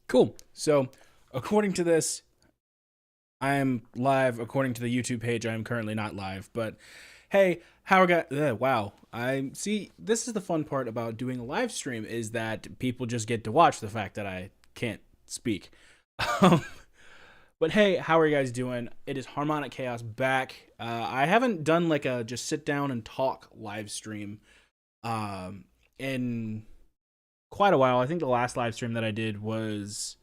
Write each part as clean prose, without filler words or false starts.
Cool. So, according to this, I am live. According to the YouTube page, I am currently not live. But hey, how are guys? Wow. I see. This is the fun part about doing a live stream is that people just get to watch the fact that I can't speak. Um, but hey, how are you guys doing? It is Harmonic Chaos back. I haven't done like a just sit down and talk live stream in quite a while. I think the last live stream that I did was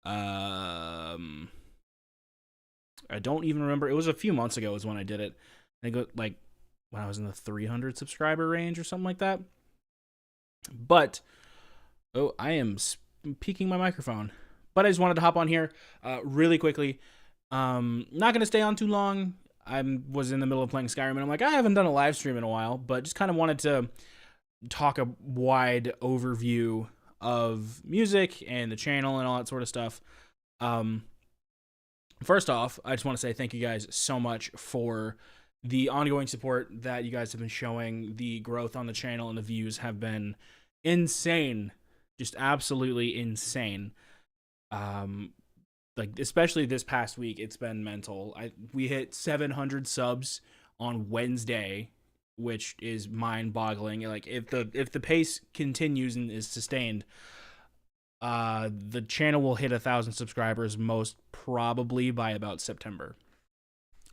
um I don't even remember. It was a few months ago is when I did it. I think like when I was in the 300 subscriber range or something like that. But oh, I am peaking my microphone. But I just wanted to hop on here really quickly. Not gonna stay on too long. I was in the middle of playing Skyrim and I'm like, I haven't done a live stream in a while, but just kind of wanted to talk a wide overview of music and the channel and all that sort of stuff. Um, First off, I just want to say thank you guys so much for the ongoing support that you guys have been showing. The growth on the channel and the views have been insane, just absolutely insane. Um, like especially this past week, it's been mental. We hit 700 subs on Wednesday, which is mind-boggling. Like if the pace continues and is sustained, the channel will hit 1,000 subscribers most probably by about September,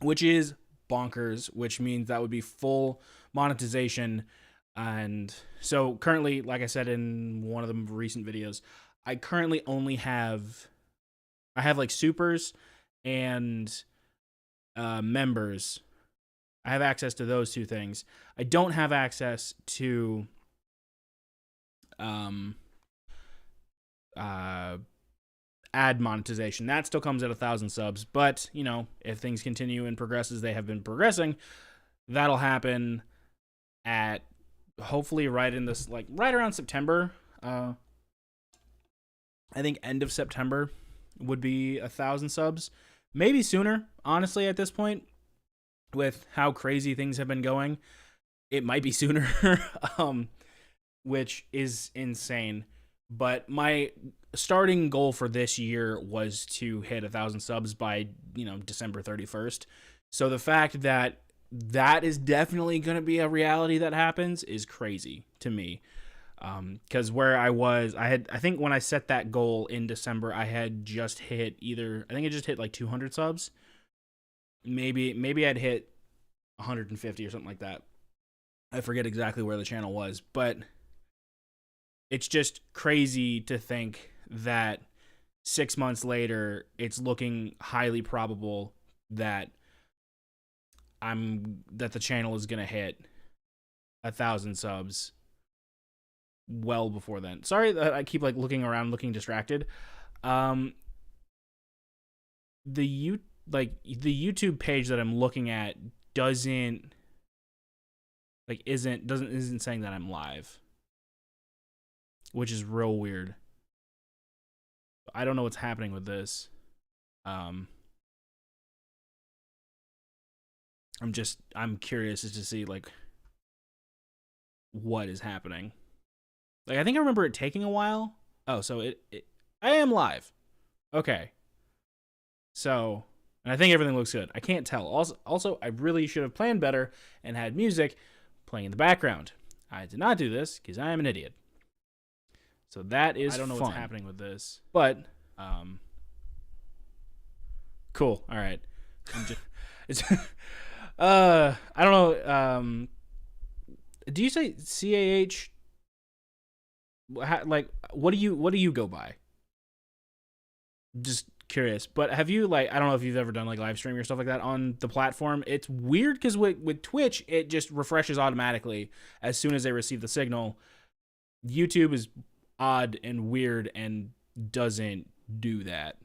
which is bonkers, which means that would be full monetization. And so currently, like I said in one of the recent videos, I currently only have I have like supers and members. I have access to those two things. I don't have access to um uh ad monetization. That still comes at 1,000 subs, but you know, if things continue and progress as they have been progressing, that'll happen at hopefully right in this like right around September. I think end of September would be 1,000 subs, maybe sooner. Honestly, at this point, with how crazy things have been going, it might be sooner, um, which is insane. But my starting goal for this year was to hit 1,000 subs by December 31st. So the fact that that is definitely going to be a reality that happens is crazy to me. Because where I think when I set that goal in December, I had just hit I think I just hit like 200 subs. Maybe I'd hit 150 or something like that. I forget exactly where the channel was, but it's just crazy to think that 6 months later, it's looking highly probable that the channel is gonna hit 1,000 subs well before then. Sorry that I keep like looking around, looking distracted. Um, the YouTube page that I'm looking at doesn't like isn't saying that I'm live, which is real weird. I don't know what's happening with this. Um, I'm curious as to see like what is happening. Like I think I remember it taking a while. Oh, so I am live. Okay. So, and I think everything looks good. I can't tell. Also, I really should have planned better and had music playing in the background. I did not do this because I am an idiot. So that is I don't know fun. What's happening with this, but cool. All right. It's I don't know. Do you say CAH? Like, what do you go by? Just curious. But have you like I don't know if you've ever done like live streaming or stuff like that on the platform. It's weird because with Twitch it just refreshes automatically as soon as they receive the signal. YouTube is odd and weird and doesn't do that.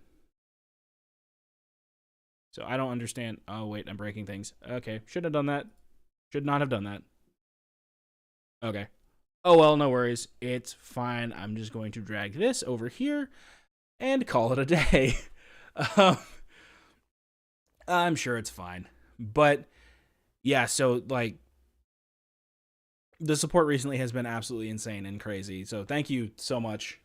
So I don't understand. Oh wait, I'm breaking things. Okay, should have done that. Should not have done that. Okay. Oh well, no worries. It's fine. I'm just going to drag this over here and call it a day. um, I'm sure it's fine. But yeah, so like the support recently has been absolutely insane and crazy. So thank you so much.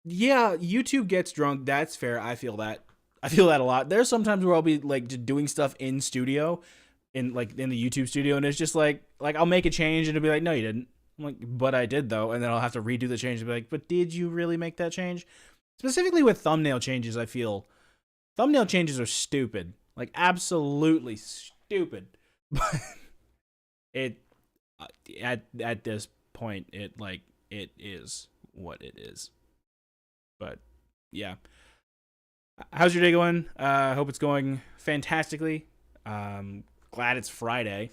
Yeah, YouTube gets drunk. That's fair. I feel that. I feel that a lot. There's sometimes where I'll be like just doing stuff in studio, in the YouTube studio, and it's just like I'll make a change and it'll be like, no, you didn't. I'm like, but I did though, and then I'll have to redo the change and be like, but did you really make that change? Specifically with thumbnail changes, I feel thumbnail changes are stupid, like absolutely stupid. But it at this point, it is what it is. But yeah, how's your day going? I hope it's going fantastically. Glad it's Friday,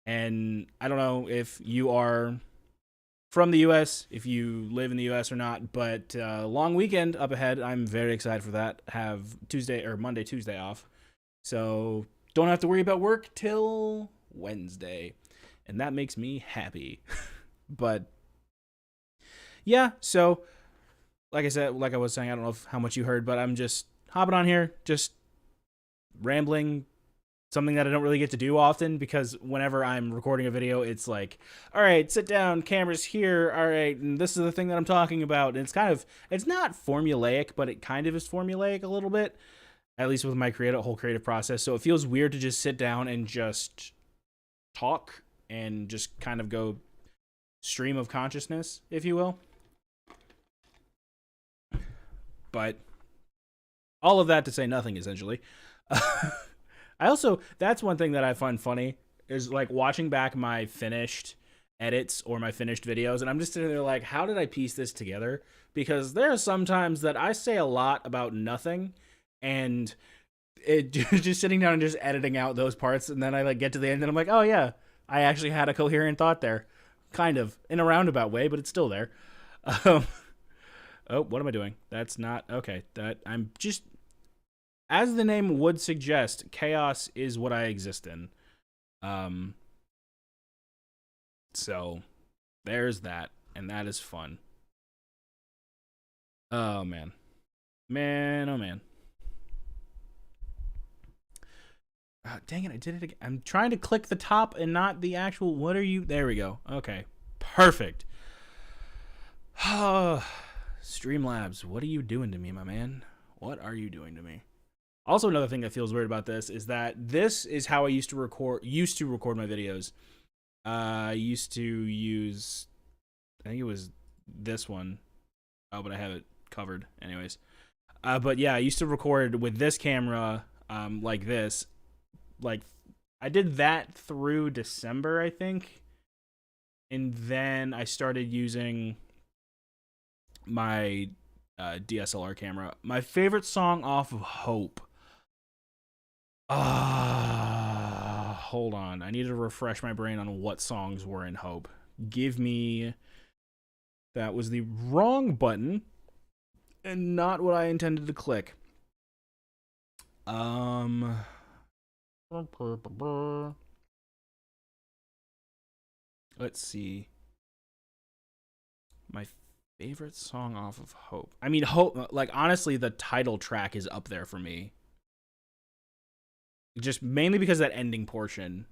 and I don't know if you are from the U.S., if you live in the U.S. or not, but long weekend up ahead. I'm very excited for that. Have Tuesday or Monday, Tuesday off, so don't have to worry about work till Wednesday, and that makes me happy. But yeah, so like I said, like I was saying, I don't know how much you heard, but I'm just hopping on here, just rambling, something that I don't really get to do often because whenever I'm recording a video, it's like, all right, sit down, camera's here, all right, and this is the thing that I'm talking about. And it's not formulaic, but it kind of is formulaic a little bit, at least with my whole creative process. So it feels weird to just sit down and just talk and just kind of go stream of consciousness, if you will. But all of that to say nothing, essentially. That's one thing that I find funny is like watching back my finished edits or my finished videos, and I'm just sitting there like, how did I piece this together? Because there are some times that I say a lot about nothing, and it just sitting down and just editing out those parts, and then I like get to the end and I'm like, oh yeah, I actually had a coherent thought there, kind of in a roundabout way, but it's still there. Um, oh, what am I doing? That's not okay. That I'm just, as the name would suggest, chaos is what I exist in. Um, so there's that, and that is fun. Oh man, oh man. Dang it, I did it again. I'm trying to click the top and not the actual. What are you? There we go. Okay, perfect. Streamlabs, what are you doing to me, my man? What are you doing to me? Also, another thing that feels weird about this is that this is how I used to record my videos. I used to use, I think it was this one. Oh, but I have it covered anyways. But yeah, I used to record with this camera, like this. Like, I did that through December, I think. And then I started using my DSLR camera. My favorite song off of Hope. Hold on. I need to refresh my brain on what songs were in Hope. Give me... That was the wrong button and not what I intended to click. Let's see. My favorite song off of Hope. I mean, Hope, like, honestly, the title track is up there for me. Just mainly because that ending portion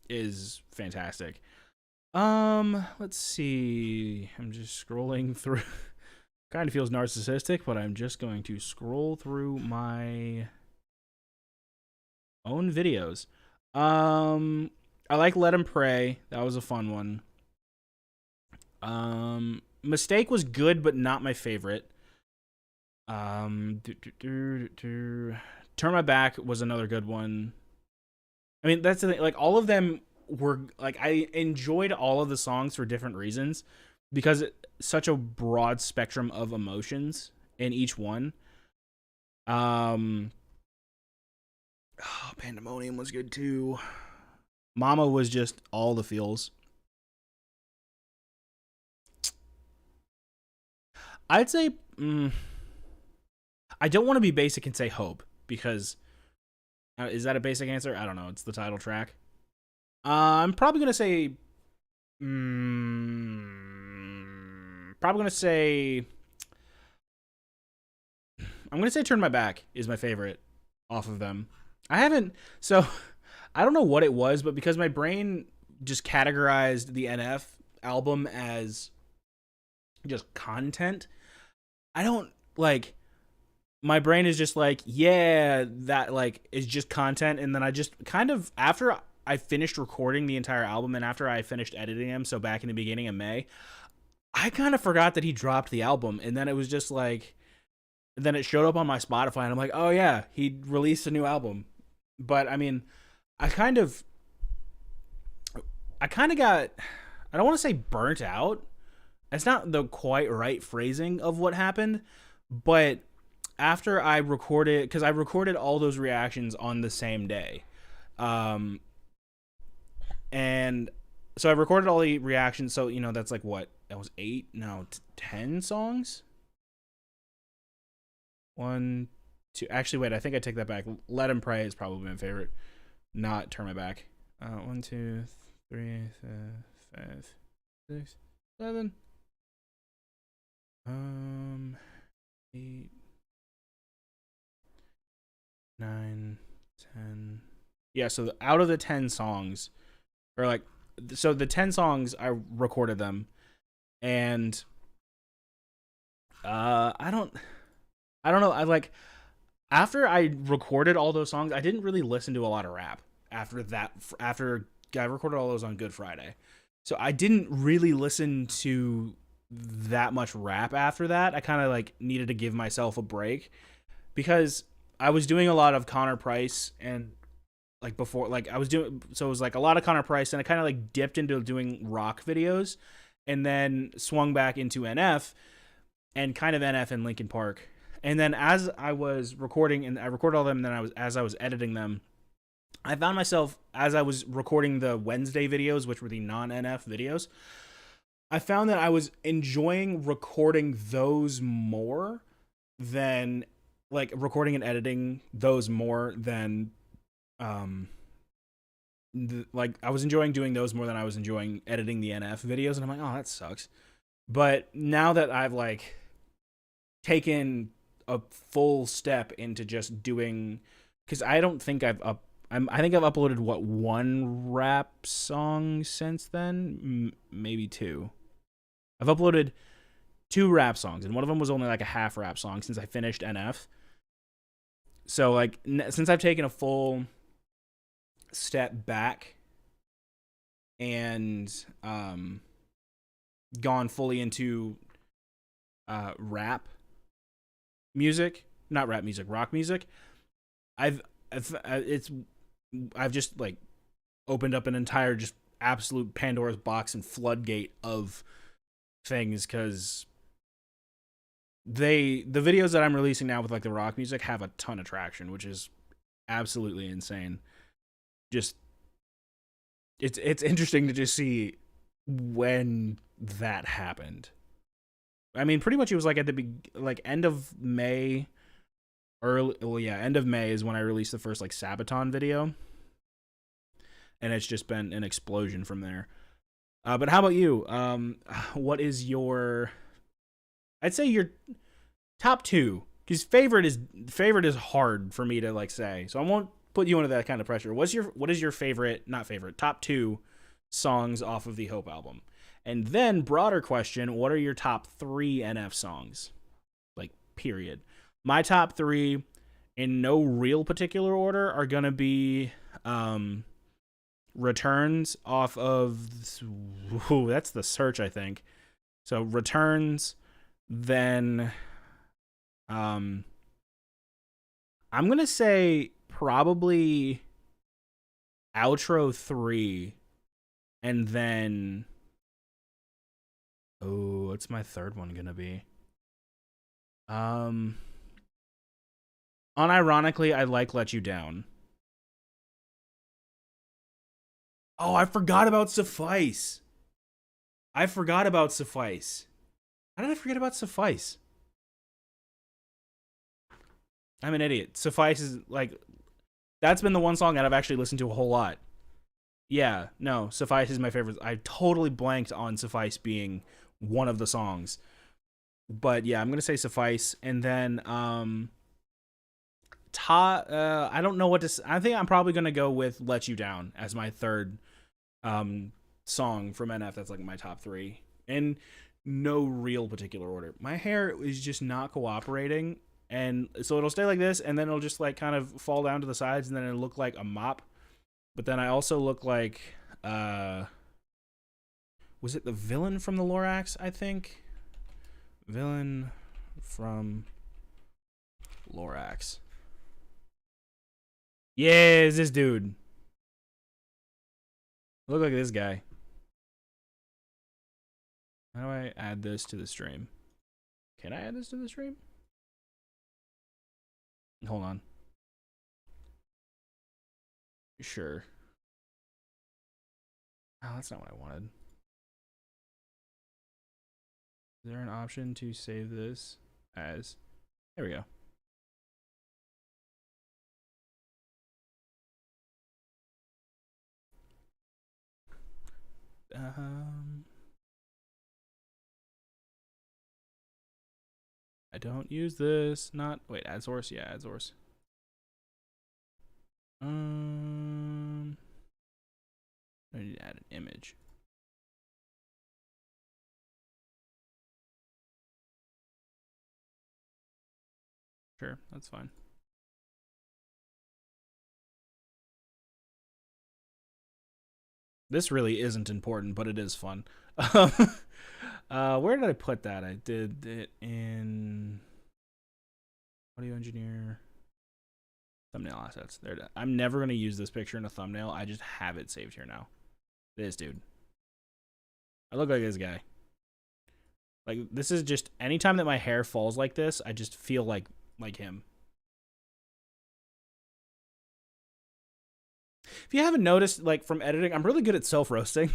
is fantastic. Let's see. I'm just scrolling through. Kind of feels narcissistic, but I'm just going to scroll through my own videos. I like Let 'Em Pray. That was a fun one. Mistake was good, but not my favorite. Turn My Back was another good one. I mean, that's the thing. Like, all of them were, like, I enjoyed all of the songs for different reasons because it's such a broad spectrum of emotions in each one. Pandemonium was good too. Mama was just all the feels. I'd say I don't want to be basic and say Hope because is that a basic answer? I don't know. It's the title track. I'm probably gonna say I'm gonna say Turn My Back is my favorite off of them. I don't know what it was, but because my brain just categorized the NF album as just content, I don't like, my brain is just like, yeah, that like is just content. And then I just kind of, after I finished recording the entire album and after I finished editing him, so back in the beginning of May, I kind of forgot that he dropped the album. And then it was just like, then it showed up on my Spotify and I'm like, oh yeah, he released a new album. But I mean, I kind of, got, I don't want to say burnt out. It's not the quite right phrasing of what happened, but after I recorded, because I recorded all those reactions on the same day, um, and so I recorded all the reactions. So that's like what, that was 10 songs. One, two. Actually, wait. I think I take that back. Let Him Pray is probably my favorite. Not Turn My Back. 1, 2, 3, 5, 6, 7. 8, 9, 10. Yeah, so out of the 10 songs, or like, so the 10 songs, I recorded them, and I don't know. I like, after I recorded all those songs, I didn't really listen to a lot of rap after that. After I recorded all those on Good Friday, so I didn't really listen to that much rap after that. I kind of like needed to give myself a break because I was doing a lot of Connor Price, and like before, like I was doing, so it was like a lot of Connor Price, and I kind of like dipped into doing rock videos and then swung back into NF and kind of NF and Linkin Park. And then as I was recording, and I recorded all of them, and then as I was editing them, I found myself, as I was recording the Wednesday videos, which were the non-NF videos, I found that I was enjoying recording those more than, like, recording and editing those more than, like, I was enjoying doing those more than I was enjoying editing the NF videos. And I'm like, oh, that sucks. But now that I've, like, taken a full step into just doing, because I don't think I think I've uploaded one rap song since then, maybe two. I've uploaded 2 rap songs, and one of them was only like a half rap song since I finished NF. So like since I've taken a full step back and gone fully into rap music, not rap music, rock music, I've just like opened up an entire just absolute Pandora's box and floodgate of things, because the videos that I'm releasing now with like the rock music have a ton of traction, which is absolutely insane. Just it's interesting to just see when that happened. I mean, pretty much it was like at the end of May, end of May is when I released the first like Sabaton video, and it's just been an explosion from there. But how about you? What is your? I'd say your top 2, because favorite is hard for me to like say, so I won't put you under that kind of pressure. What is your favorite? Not favorite. Top 2 songs off of the Hope album, and then broader question: what are your top 3 NF songs? Like period. My top 3, in no real particular order, are gonna be Returns off of, that's The Search, I think. So Returns, then I'm gonna say probably Outro 3, and then what's my third one gonna be? Unironically, I like Let You Down. Oh, I forgot about Suffice. How did I forget about Suffice? I'm an idiot. Suffice is like, that's been the one song that I've actually listened to a whole lot. Yeah, no, Suffice is my favorite. I totally blanked on Suffice being one of the songs. But yeah, I'm gonna say Suffice, and then I don't know what to. I think I'm probably gonna go with Let You Down as my third song from NF. That's like my top 3. And no real particular order. My hair is just not cooperating, and so it'll stay like this, and then it'll just like kind of fall down to the sides, and then it'll look like a mop. But then I also look like was it the villain from the Lorax? I think villain from Lorax. Yeah, it's this dude. Look like this guy. How do I add this to the stream? Can I add this to the stream? Hold on. Sure. Oh, that's not what I wanted. Is there an option to save this as... There we go. I don't use this. Not... Wait, add source? Yeah, add source. I need to add an image. Sure, that's fine. This really isn't important, but it is fun. Where did I put that? I did it in audio engineer, thumbnail assets. There. I'm never going to use this picture in a thumbnail. I just have it saved here now. This dude. I look like this guy. Like, this is just, anytime that my hair falls like this, I just feel like him. If you haven't noticed, like, from editing, I'm really good at self-roasting.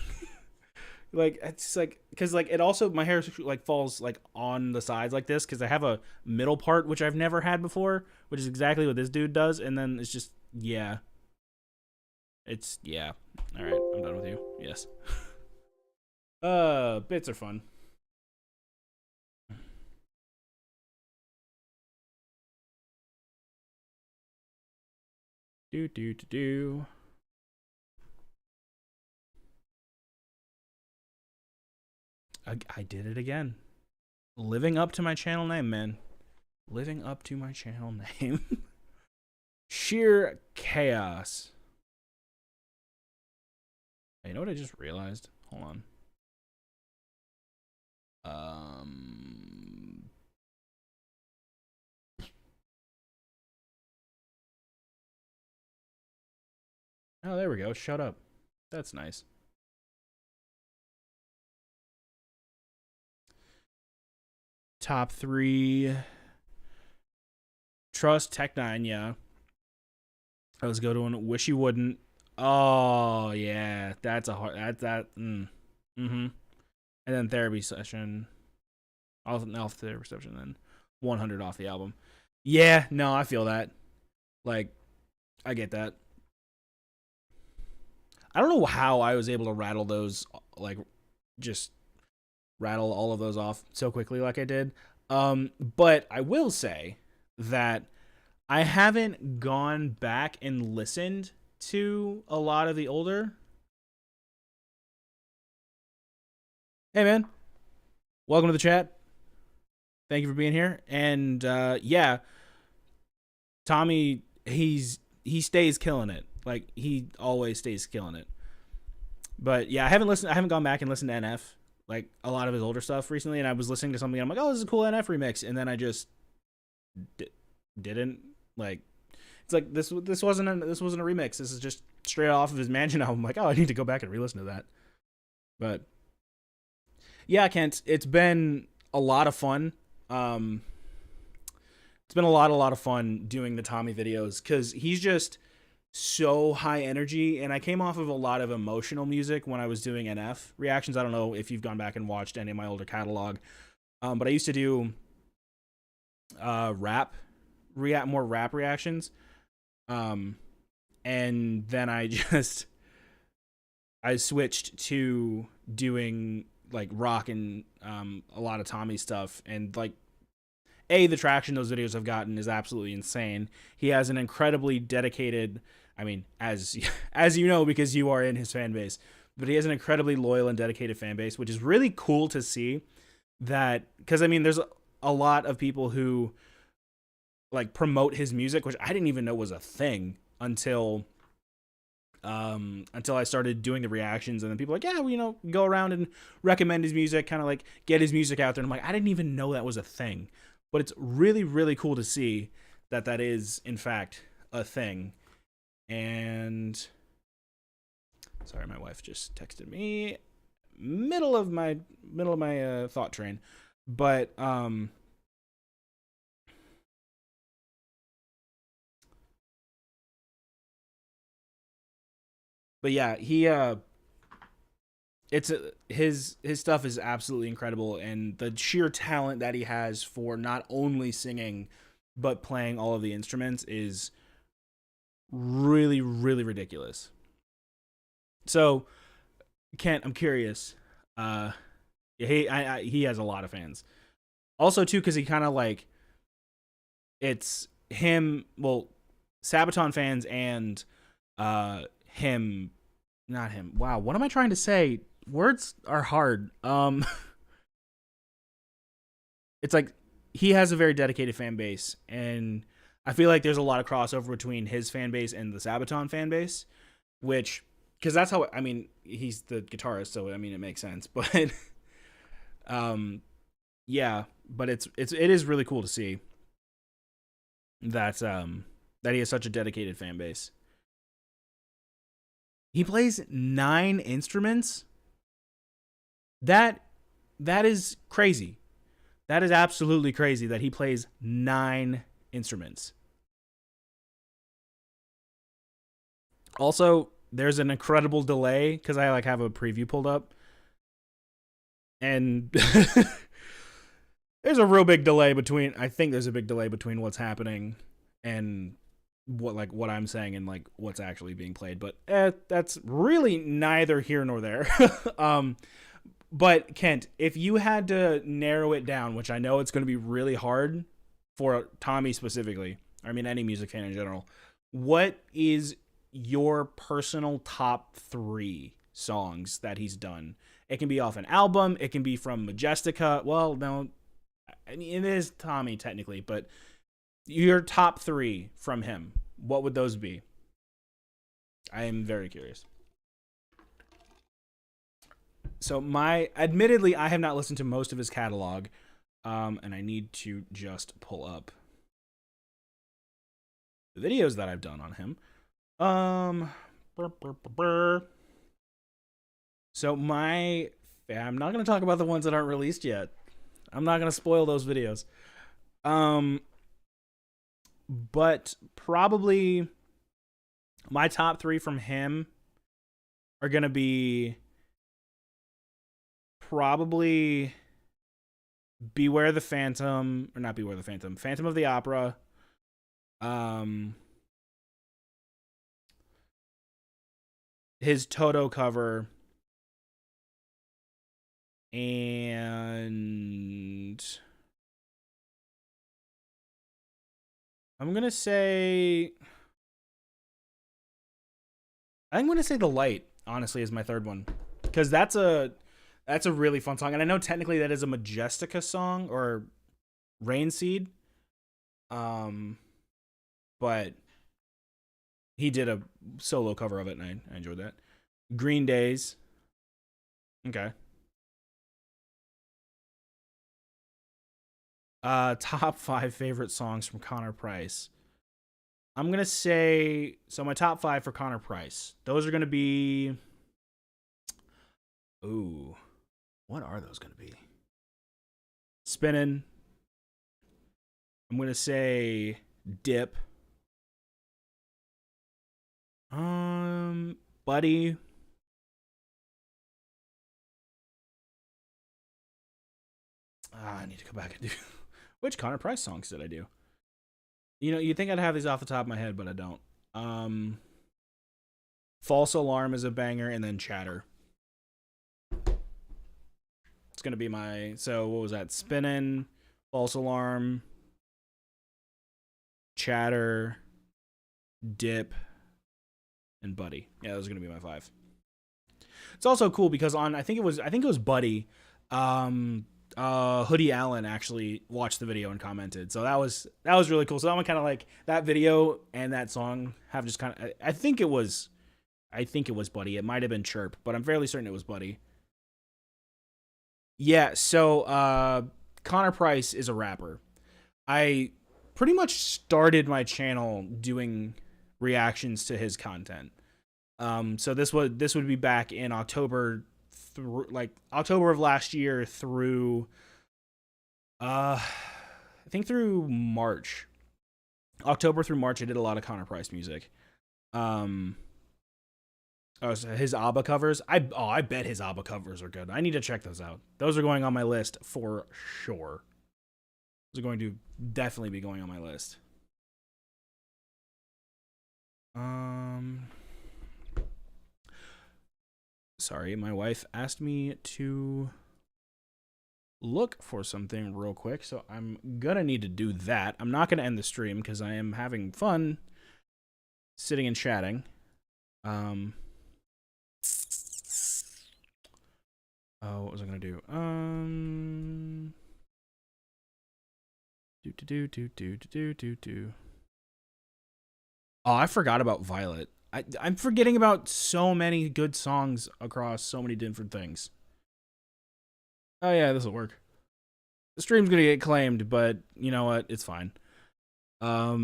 Like, it's like, because like it also, my hair like falls like on the sides like this because I have a middle part which I've never had before, which is exactly what this dude does, and then it's just, yeah, it's, yeah. All right, I'm done with you. Yes. Bits are fun. Do. I did it again. Living up to my channel name, man. Living up to my channel name. Sheer chaos. Hey, you know what I just realized? Hold on. Oh, there we go. Shut up. That's nice. Top 3. Trust Tech9, yeah. I was go to one. Wish You Wouldn't. Oh, yeah. That's a hard... And then Therapy Session. Off Therapy Session, then 100 off the album. Yeah, no, I feel that. Like, I get that. I don't know how I was able to rattle those, like, just rattle all of those off so quickly like I did. But I will say that I haven't gone back and listened to a lot of the older. Hey, man. Welcome to the chat. Thank you for being here. And, yeah, Tommy, he stays killing it. Like, he always stays killing it. But yeah, I haven't gone back and listened to NF, like a lot of his older stuff recently, and I was listening to something and I'm like, oh, this is a cool NF remix, and then I just didn't. Like, it's like this wasn't a remix. This is just straight off of his Mansion album. I'm like, oh, I need to go back and re-listen to that. But yeah, Kent, it's been a lot of fun. It's been a lot of fun doing the Tommy videos because he's just so high energy, and I came off of a lot of emotional music when I was doing NF reactions. I don't know if you've gone back and watched any of my older catalog, but I used to do more rap reactions, and then I switched to doing like rock and a lot of Tommy stuff, and like the traction those videos have gotten is absolutely insane. He has an incredibly dedicated, I mean, as you know, because you are in his fan base, but he has an incredibly loyal and dedicated fan base, which is really cool to see. that, because I mean, there's a lot of people who like promote his music, which I didn't even know was a thing until I started doing the reactions, and then people were like, yeah, well, go around and recommend his music, kind of like get his music out there. And I'm like, I didn't even know that was a thing, but it's really, really cool to see that that is in fact a thing. And sorry, my wife just texted me middle of my thought train, but yeah, it's his stuff is absolutely incredible, and the sheer talent that he has for not only singing but playing all of the instruments is really, really ridiculous. So, Kent, I'm curious. Uh, he has a lot of fans. Also, too, because he kind of like it's him. Well, Sabaton fans and him, not him. Wow, what am I trying to say? Words are hard. It's like he has a very dedicated fan base, and I feel like there's a lot of crossover between his fan base and the Sabaton fan base, which because that's how I mean he's the guitarist, so I mean it makes sense. But um, yeah, but it is really cool to see that he has such a dedicated fan base. He plays 9 instruments. That that is crazy. That is absolutely crazy that he plays 9 instruments. Also, there's an incredible delay because I like have a preview pulled up, and there's a real big delay between. I think there's a big delay between what's happening and what I'm saying and like what's actually being played. But that's really neither here nor there. um, but Kent, if you had to narrow it down, which I know it's going to be really hard for Tommy specifically, I mean any music fan in general, what is your personal top 3 songs that he's done? It can be off an album, it can be from Majestica. Well, no, I mean it is Tommy technically, but your top 3 from him, what would those be? I am very curious. So admittedly, I have not listened to most of his catalog, and I need to just pull up the videos that I've done on him. Um, So I'm not gonna talk about the ones that aren't released yet. I'm not gonna spoil those videos. Um, but probably my top 3 from him are gonna be probably Beware the Phantom, or not Beware the Phantom, Phantom of the Opera. Um, his Toto cover, and I'm gonna say The Light. Honestly, is my third one because that's a really fun song, and I know technically that is a Majestica song or Rain Seed, um, but he did a solo cover of it, and I enjoyed that. Green Days, okay. Top 5 favorite songs from Connor Price. I'm gonna say so. My top 5 for Connor Price. Those are gonna be. Ooh, what are those gonna be? Spinning. I'm gonna say Dip. Buddy. I need to go back and do. Which Connor Price songs did I do? You think I'd have these off the top of my head, but I don't. False Alarm is a banger, and then Chatter. It's gonna be my. So what was that? Spinning, False Alarm, Chatter, Dip, and Buddy. Yeah, those are gonna be my 5. It's also cool because on I think it was Buddy. Hoodie Allen actually watched the video and commented. So that was really cool. So that one kind of like that video and that song have just kind of, I think it was Buddy. It might have been Chirp, but I'm fairly certain it was Buddy. Yeah, so Connor Price is a rapper. I pretty much started my channel doing reactions to his content. So this would be back in October, October of last year through I think through March. October through March I did a lot of Connor Price music. His ABBA covers. I bet his ABBA covers are good. I need to check those out. Those are going on my list for sure. Those are going to definitely be going on my list. Sorry, my wife asked me to look for something real quick, so I'm gonna need to do that. I'm not gonna end the stream because I am having fun sitting and chatting. Oh, what was I gonna do? Oh, I forgot about Violet. I'm forgetting about so many good songs across so many different things. Oh yeah, this will work. The stream's gonna get claimed, but you know what? It's fine. I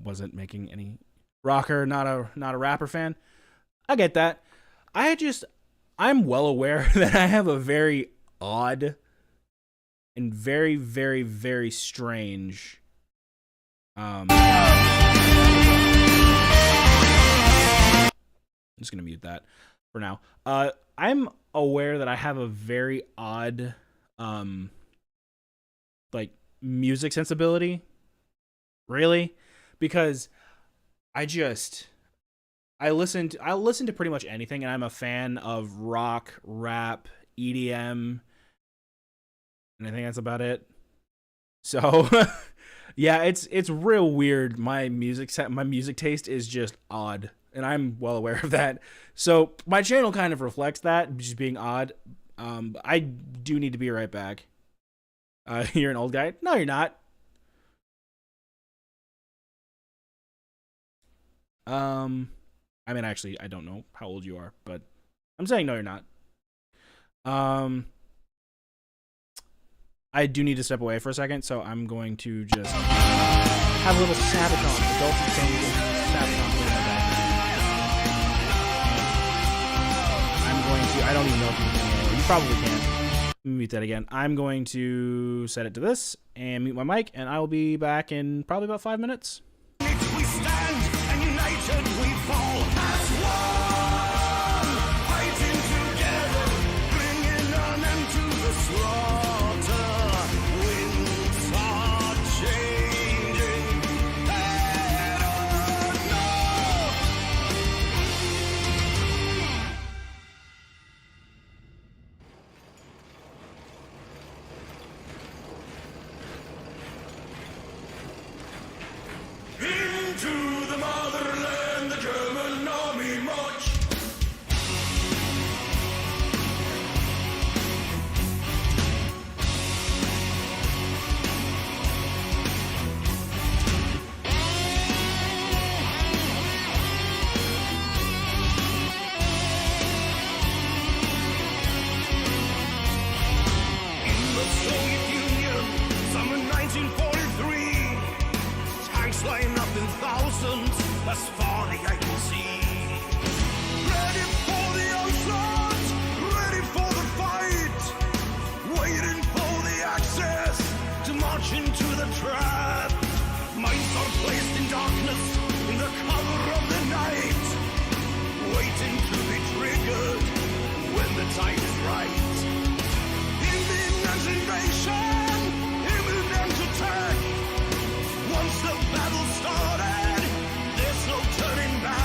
wasn't making any rocker, not a rapper fan. I get that. I'm well aware that I have a very odd and very, very, very strange I'm just gonna mute that for now. I'm aware that I have a very odd like music sensibility. Really? Because I listen to pretty much anything, and I'm a fan of rock, rap, EDM, and I think that's about it. So yeah, it's real weird. My music taste is just odd, and I'm well aware of that. So my channel kind of reflects that, just being odd. I do need to be right back. You're an old guy? No, you're not. I mean, actually, I don't know how old you are, but I'm saying no, you're not. I do need to step away for a second, so I'm going to just have a little Sabaton, adult entertainment Sabaton in my background. I'm going to, I don't even know if you can, you probably can. Let me mute that again. I'm going to set it to this and mute my mic, and I will be back in probably about 5 minutes. We stand and united we fall as one, fighting together, bringing an end to the slaughter. Winds are changing, they don't know. Into the motherland, the German army march. In the Soviet Union, summer 1943. Tanks line up in thousands, as far as I can see. Ready for the onslaught, ready for the fight, waiting for the access to march into the trap. Minds are placed in darkness, in the cover of the night, waiting to be triggered when the time is right. Imminent invasion, imminent attack. Once the battle started, there's no turning back.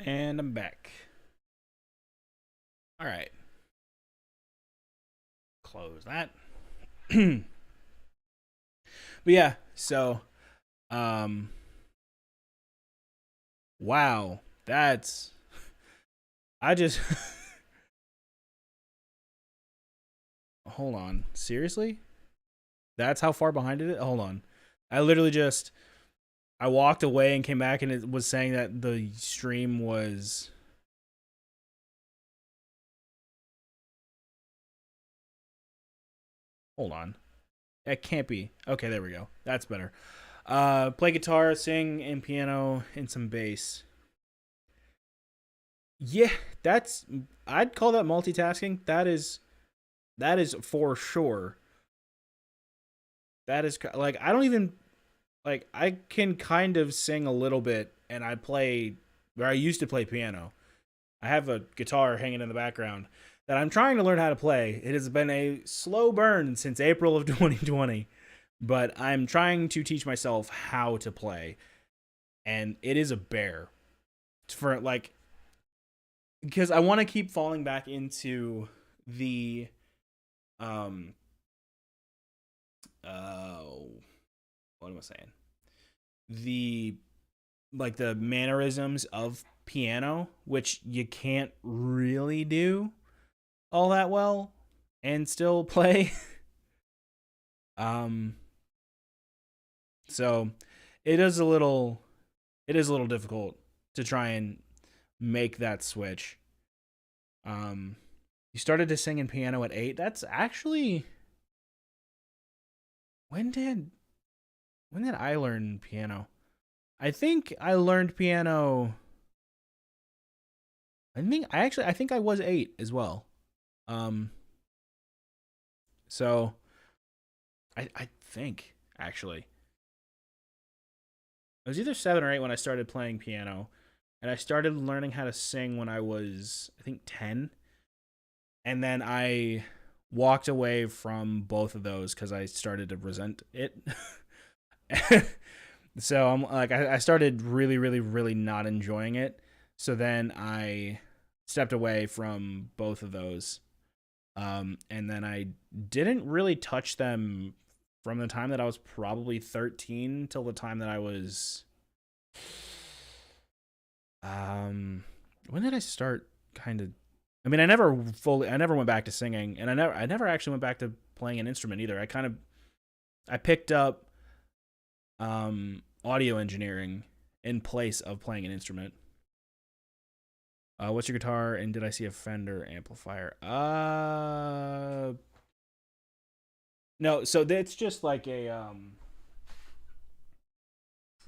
And I'm back. All right. Close that. But yeah, so wow, that's I just hold on. Seriously? That's how far behind it is? Hold on. I literally just I walked away and came back and it was saying that the stream was hold on. That can't be. Okay, there we go. That's better. Play guitar, sing, and piano, and some bass. Yeah, that's I'd call that multitasking. That is for sure. That is like I don't even like I can kind of sing a little bit and I play where I used to play piano. I have a guitar hanging in the background that I'm trying to learn how to play. It has been a slow burn since April of 2020, but I'm trying to teach myself how to play. And it is a bear for like because I want to keep falling back into the what am I saying? The like the mannerisms of piano, which you can't really do all that well and still play. So it is a little difficult to try and make that switch. You started to sing in piano at 8. That's actually when did I learn piano? I think I learned piano. I think I was 8 as well. So I think actually it was either 7 or 8 when I started playing piano, and I started learning how to sing when I was I think 10, and then I walked away from both of those because I started to resent it. So I'm like I started really, really, really not enjoying it. So then I stepped away from both of those. And then I didn't really touch them from the time that I was probably 13 till the time that I was when did I start kind of I mean, I never went back to singing, and I never actually went back to playing an instrument either. I picked up audio engineering in place of playing an instrument. What's your guitar, and did I see a Fender amplifier? No, so it's just like a I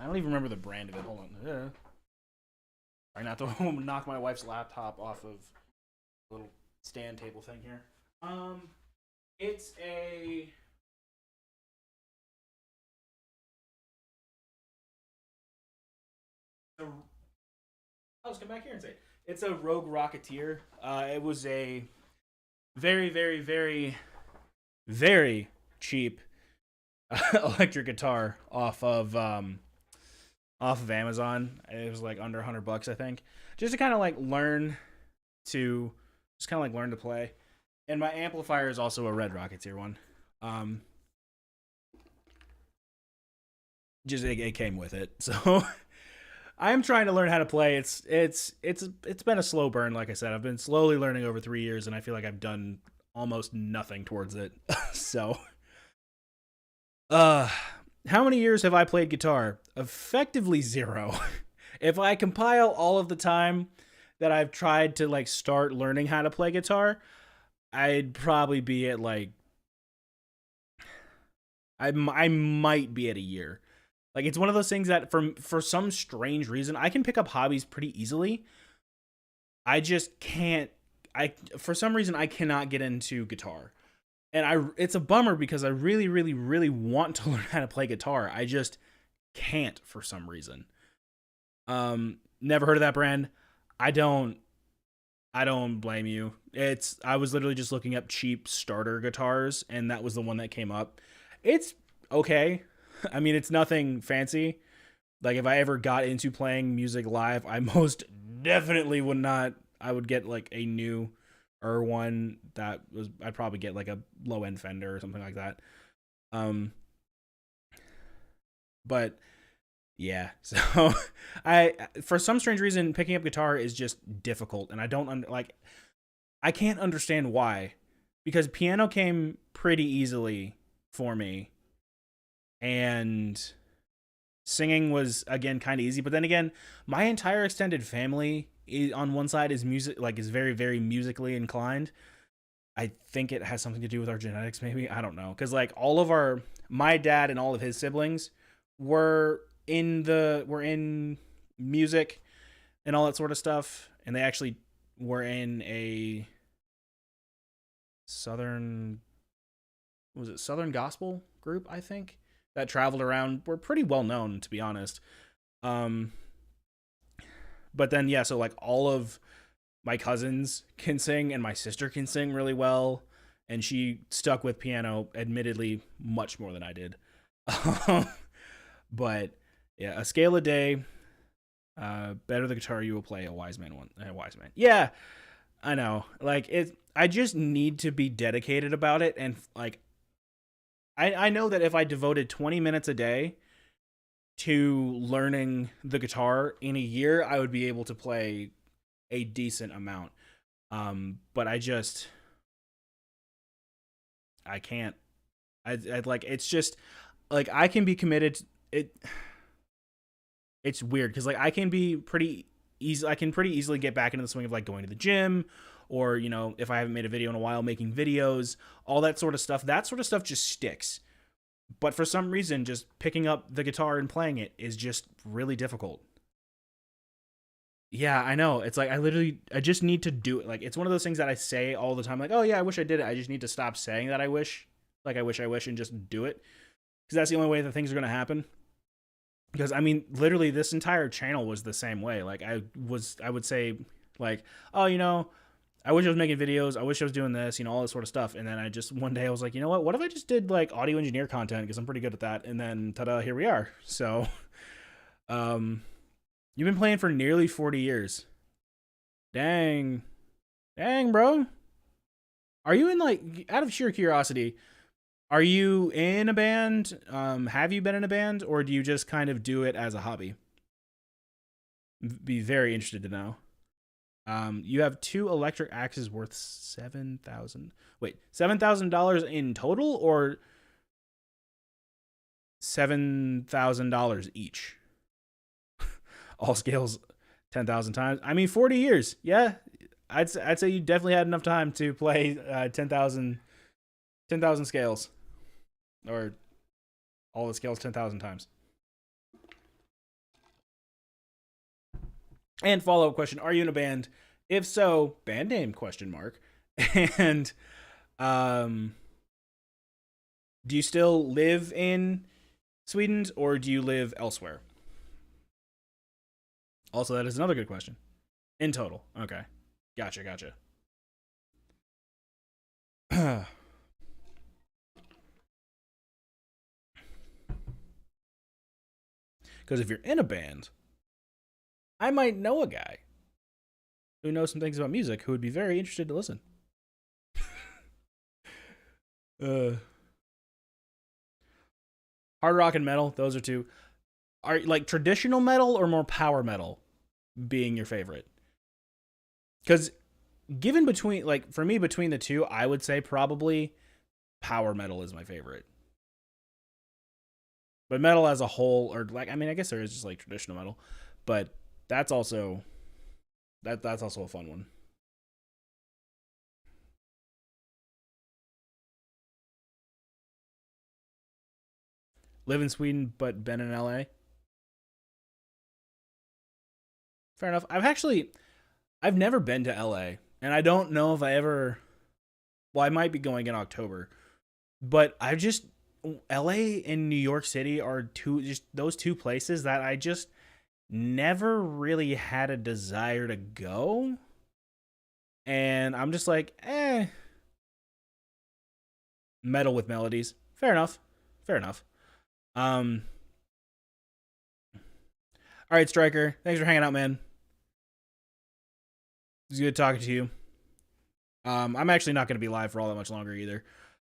don't even remember the brand of it. Hold on. Try not to knock my wife's laptop off of the little stand table thing here. It's a I'll just come back here and say it. It's a Rogue Rocketeer. It was a very, very, very, very cheap electric guitar off of Amazon. It was like under $100, I think, just to kind of like learn to play. And my amplifier is also a Red Rocketeer one. Just it came with it, so. I'm trying to learn how to play. It's been a slow burn, like I said. I've been slowly learning over 3 years, and I feel like I've done almost nothing towards it. So, how many years have I played guitar? Effectively 0. If I compile all of the time that I've tried to like start learning how to play guitar, I'd probably be at like I might be at a year. Like, it's one of those things that for some strange reason, I can pick up hobbies pretty easily. I just can't. For some reason, I cannot get into guitar. And it's a bummer because I really, really, really want to learn how to play guitar. I just can't for some reason. Never heard of that brand. I don't blame you. I was literally just looking up cheap starter guitars, and that was the one that came up. It's okay. I mean, it's nothing fancy. Like, if I ever got into playing music live, I most definitely would not. I would get like a new or one that was. I'd probably get like a low end Fender or something like that. But yeah, so I for some strange reason picking up guitar is just difficult, and I don't like. I can't understand why, because piano came pretty easily for me, and singing was again kind of easy. But then again, my entire extended family on one side is is very musically inclined. I think it has something to do with our genetics, maybe. I don't know, because like my dad and all of his siblings were in music and all that sort of stuff, and they actually were in a southern gospel group, I think, that traveled around. Were pretty well known, to be honest. But then yeah, so like all of my cousins can sing and my sister can sing really well, and she stuck with piano admittedly much more than I did. But yeah, a scale a day, better the guitar you will play, a wise man. Yeah, I know. Like I just need to be dedicated about it, and like I know that if I devoted 20 minutes a day to learning the guitar in a year, I would be able to play a decent amount. But I can't. I like, it's just like I can be committed. It's weird because like I can pretty easily get back into the swing of like going to the gym, or if I haven't made a video in a while, making videos, all that sort of stuff. That sort of stuff just sticks. But for some reason, just picking up the guitar and playing it is just really difficult. Yeah, I know. It's like I just need to do it. Like it's one of those things that I say all the time. Like, oh yeah, I wish I did it. I just need to stop saying that I wish. Like I wish, and just do it. Because that's the only way that things are going to happen. Because I mean, literally, this entire channel was the same way. Like I would say, like, oh, I wish I was making videos. I wish I was doing this, all this sort of stuff. And then one day I was like, you know what? What if I just did like audio engineer content? Because I'm pretty good at that. And then ta-da, here we are. So, you've been playing for nearly 40 years. Dang, bro. Are you in like, out of sheer curiosity, are you in a band? Have you been in a band, or do you just kind of do it as a hobby? Be very interested to know. You have 2 electric axes worth $7,000 in total, or $7,000 each? All scales 10,000 times. I mean, 40 years. Yeah, I'd say you definitely had enough time to play 10,000 scales, or all the scales 10,000 times. And follow-up question, are you in a band? If so, band name ? And do you still live in Sweden, or do you live elsewhere? Also, that is another good question. In total. Okay. Gotcha. Because if you're in a band, I might know a guy who knows some things about music who would be very interested to listen. Hard rock and metal, those are 2. Are like traditional metal or more power metal being your favorite? Because given between, like, for me, between the 2, I would say probably power metal is my favorite. But metal as a whole, or like, I mean, I guess there is just like traditional metal, but that's also that's also a fun one. Live in Sweden, but been in LA. Fair enough. I've never been to LA, and I don't know if I ever. Well, I might be going in October, but LA and New York City are those 2 places that I just never really had a desire to go. And I'm just like, metal with melodies. Fair enough. All right, Striker. Thanks for hanging out, man. It's good talking to you. I'm actually not going to be live for all that much longer either.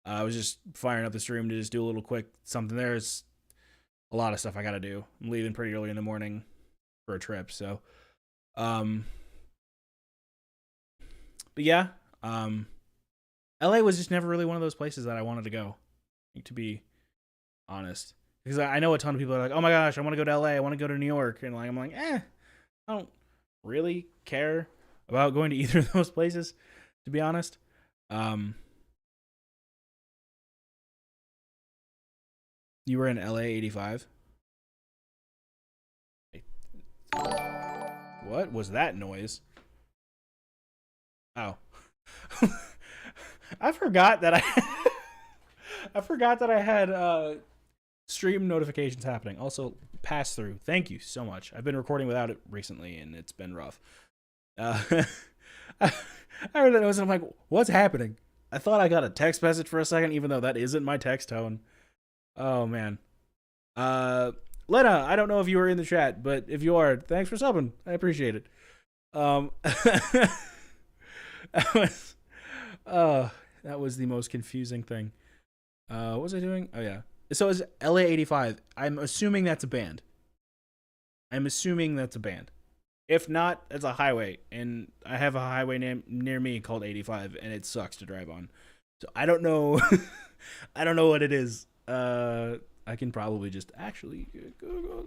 I was just firing up the stream to just do a little quick something. There's a lot of stuff I got to do. I'm leaving pretty early in the morning for a trip, so but yeah, LA was just never really one of those places that I wanted to go, to be honest. Because I know a ton of people are like, oh my gosh, I want to go to LA, I want to go to New York, and like I'm like, I don't really care about going to either of those places, to be honest. You were in LA 85? What was that noise? Oh. I forgot that I had stream notifications happening. Also, pass through. Thank you so much. I've been recording without it recently, and it's been rough. I heard that noise, and I'm like, what's happening? I thought I got a text message for a second, even though that isn't my text tone. Oh, man. Lena, I don't know if you were in the chat, but if you are, thanks for subbing. I appreciate it. That was the most confusing thing. What was I doing? Oh, yeah. So it's LA 85. I'm assuming that's a band. If not, it's a highway. And I have a highway near me called 85, and it sucks to drive on. So I don't know. I don't know what it is. I can probably just actually go.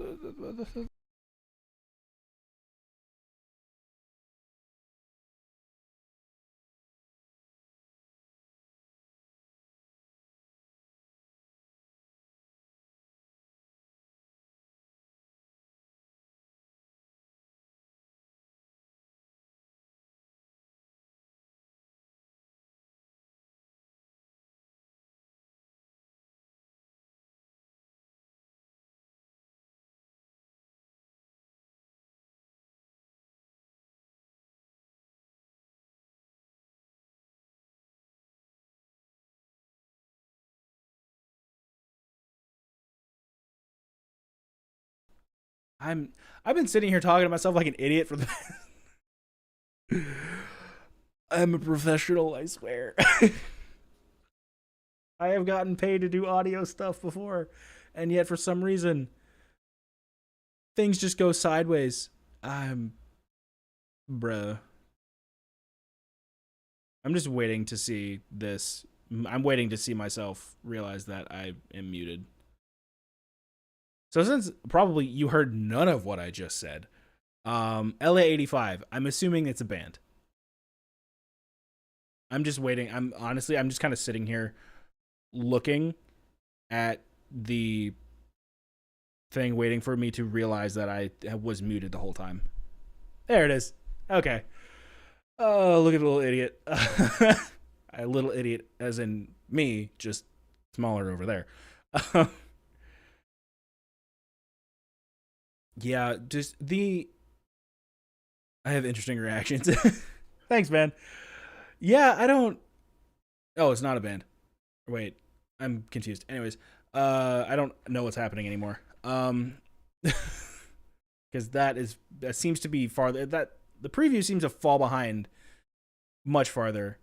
I've been sitting here talking to myself like an idiot for the I'm a professional, I swear. I have gotten paid to do audio stuff before, and yet for some reason things just go sideways. Bruh. I'm just waiting to see this. I'm waiting to see myself realize that I am muted. So since probably you heard none of what I just said, LA 85, I'm assuming it's a band. I'm just waiting. I'm just kind of sitting here looking at the thing, waiting for me to realize that I was muted the whole time. There it is. Okay. Oh, look at the little idiot. A little idiot, as in me, just smaller over there. Yeah, just I have interesting reactions. Thanks, man. Yeah, I don't. Oh, it's not a band. Wait, I'm confused. Anyways, I don't know what's happening anymore. Because that seems to be farther. That the preview seems to fall behind much farther.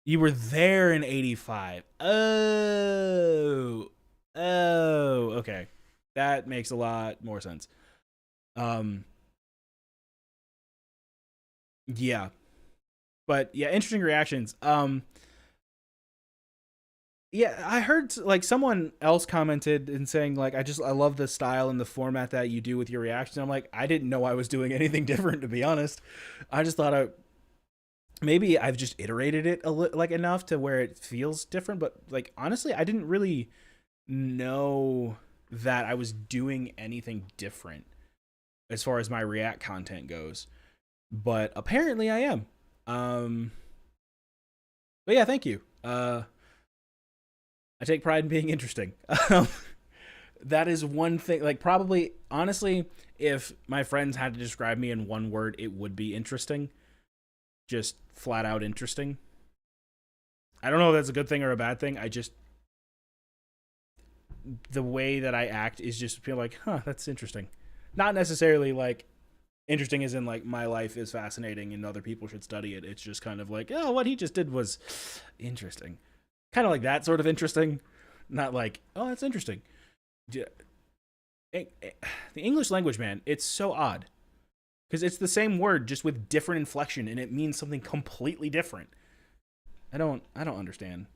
You were there in 85. Oh, okay. That makes a lot more sense. Yeah. But yeah, interesting reactions. Yeah, I heard like someone else commented and saying like I love the style and the format that you do with your reactions. I'm like, I didn't know I was doing anything different, to be honest. I just thought maybe I've just iterated it like enough to where it feels different, but like honestly, I didn't really know that I was doing anything different as far as my React content goes. But apparently I am. But yeah, thank you. I take pride in being interesting. That is one thing, like probably, honestly, if my friends had to describe me in one word, it would be interesting. Just flat out interesting. I don't know if that's a good thing or a bad thing. The way that I act is just feel like, huh, that's interesting. Not necessarily like interesting as in like my life is fascinating and other people should study it. It's just kind of like, oh, what he just did was interesting. Kind of like that sort of interesting. Not like, oh, that's interesting. The English language, man, it's so odd. Because it's the same word just with different inflection and it means something completely different. I don't understand.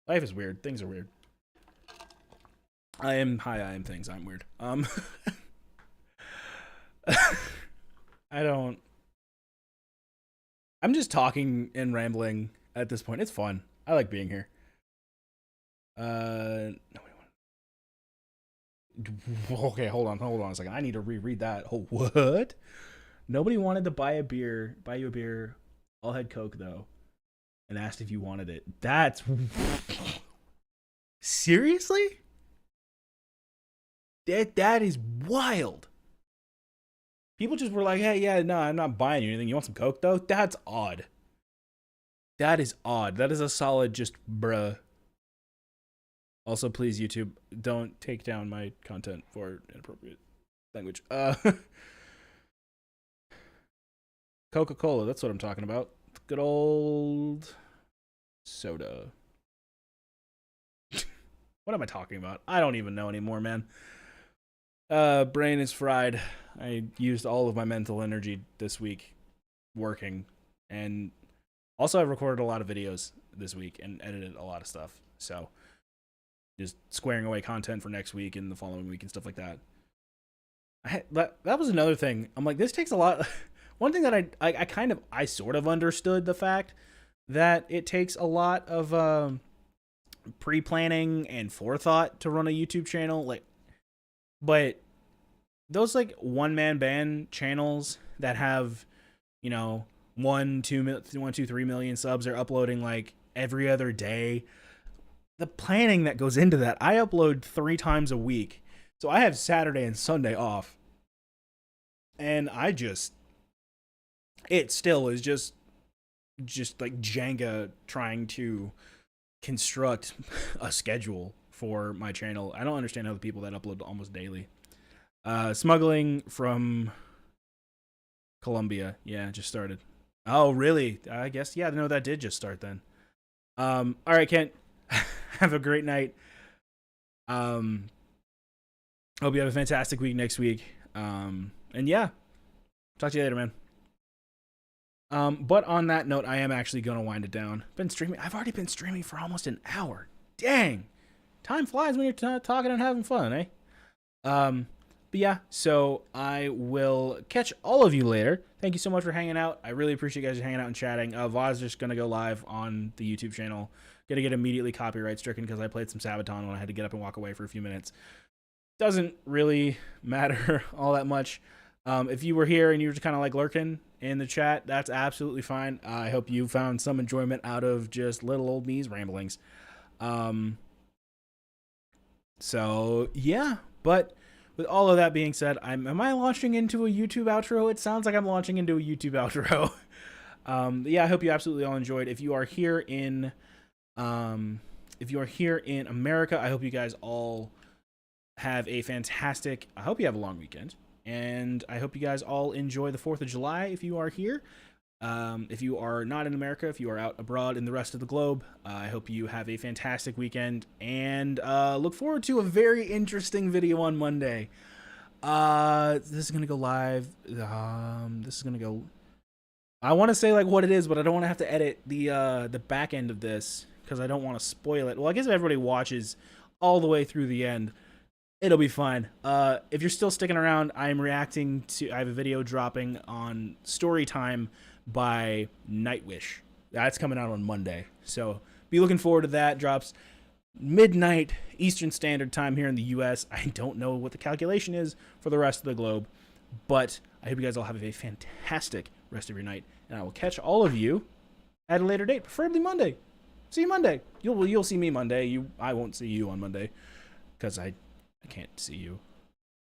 Life is weird. Things are weird. I am things. I'm weird. I'm just talking and rambling at this point. It's fun. I like being here. Okay, hold on a second. I need to reread that. Oh, what? Nobody wanted to buy you a beer, all had Coke though, and asked if you wanted it. That's seriously? That is wild. People just were like, hey, yeah, no, I'm not buying you anything. You want some Coke, though? That's odd. That is odd. That is a solid just bruh. Also, please, YouTube, don't take down my content for inappropriate language. Coca-Cola, that's what I'm talking about. Good old soda. What am I talking about? I don't even know anymore, man. Brain is fried. I used all of my mental energy this week working, and also I recorded a lot of videos this week and edited a lot of stuff. So just squaring away content for next week and the following week and stuff like that. That was another thing. I'm like, this takes a lot. One thing that I sort of understood the fact that it takes a lot of pre-planning and forethought to run a YouTube channel, like, but those like one-man band channels that have, you know, 1, 2, 3 million subs are uploading like every other day. The planning that goes into that, I upload 3 times a week, so I have Saturday and Sunday off, and it still is just like Jenga trying to construct a schedule for my channel. I don't understand how the people that upload almost daily. Smuggling from Colombia. Yeah, just started. Oh, really? I guess, yeah, no, that did just start then. All right, Kent. Have a great night. Hope you have a fantastic week next week. And yeah, talk to you later, man. But on that note, I am actually going to wind it down. I've already been streaming for almost an hour. Dang. Time flies when you're talking and having fun, eh? But yeah, so I will catch all of you later. Thank you so much for hanging out. I really appreciate you guys hanging out and chatting. VOD's just going to go live on the YouTube channel. Going to get immediately copyright stricken because I played some Sabaton when I had to get up and walk away for a few minutes. Doesn't really matter all that much. If you were here and you were kind of like lurking in the chat, that's absolutely fine. I hope you found some enjoyment out of just little old me's ramblings. So yeah, but with all of that being said, am I launching into a YouTube outro? It sounds like I'm launching into a YouTube outro. Yeah, I hope you absolutely all enjoyed. If you are here in America, I hope you guys all have a fantastic, I hope you have a long weekend. And I hope you guys all enjoy the 4th of July if you are here. If you are not in America, if you are out abroad in the rest of the globe, I hope you have a fantastic weekend. And look forward to a very interesting video on Monday. This is going to go live. This is going to go... I want to say like what it is, but I don't want to have to edit the back end of this because I don't want to spoil it. Well, I guess if everybody watches all the way through the end, it'll be fine. If you're still sticking around, I have a video dropping on Storytime by Nightwish. That's coming out on Monday. So be looking forward to that. Drops midnight Eastern Standard Time here in the US. I don't know what the calculation is for the rest of the globe, but I hope you guys all have a fantastic rest of your night, and I will catch all of you at a later date, preferably Monday. See you Monday. You'll see me Monday. I won't see you on Monday because I can't see you,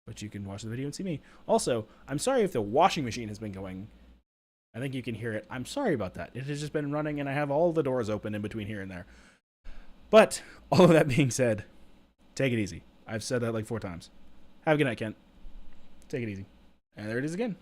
but you can watch the video and see me. Also, I'm sorry if the washing machine has been going. I think you can hear it. I'm sorry about that. It has just been running, and I have all the doors open in between here and there. But all of that being said, take it easy. I've said that like 4 times. Have a good night, Kent. Take it easy. And there it is again.